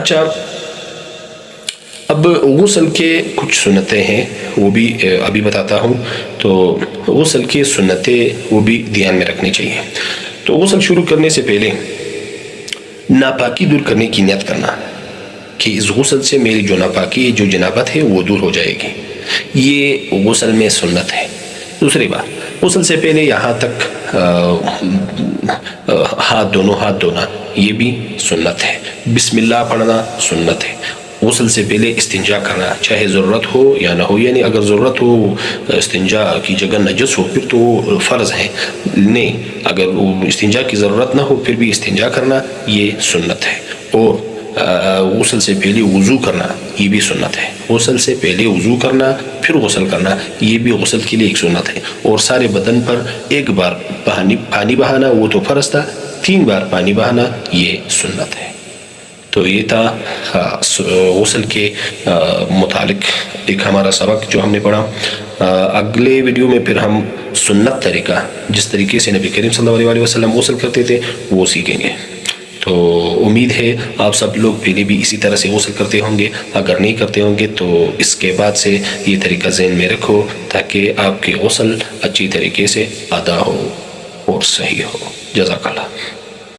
اچھا، اب غسل کے کچھ سنتیں ہیں، وہ بھی ابھی بتاتا ہوں. تو غسل کی سنتیں وہ بھی دھیان میں رکھنی چاہیے. تو غسل شروع کرنے سے پہلے ناپاکی دور کرنے کی نیت کرنا کہ اس غسل سے میری جو ناپاکی، جو جنابت ہے وہ دور ہو جائے گی، یہ غسل میں سنت ہے. دوسری بات، غسل سے پہلے یہاں تک دونوں ہاتھ دھونا، یہ بھی سنت ہے. بسم اللہ پڑھنا سنت ہے. غسل سے پہلے استنجا کرنا، چاہے ضرورت ہو یا نہ ہو، یعنی اگر ضرورت ہو استنجا کی جگہ نجس ہو پھر تو فرض ہے، نہیں اگر استنجا کی ضرورت نہ ہو پھر بھی استنجا کرنا یہ سنت ہے. اور غسل سے پہلے وضو کرنا یہ بھی سنت ہے. غسل سے پہلے وضو کرنا پھر غسل کرنا یہ بھی غسل کے لیے ایک سنت ہے. اور سارے بدن پر ایک بار پانی بہانا وہ تو فرض تھا، 3 بار پانی بہانا یہ سنت ہے. تو یہ تھا غسل کے متعلق ایک ہمارا سبق جو ہم نے پڑھا. اگلے ویڈیو میں پھر ہم سنت طریقہ، جس طریقے سے نبی کریم صلی اللہ علیہ وسلم غسل کرتے تھے وہ سیکھیں گے. تو امید ہے آپ سب لوگ پہلے بھی اسی طرح سے غسل کرتے ہوں گے. اگر نہیں کرتے ہوں گے تو اس کے بعد سے یہ طریقہ ذہن میں رکھو تاکہ آپ کے غسل اچھی طریقے سے ادا ہو اور صحیح ہو. جزاک اللہ.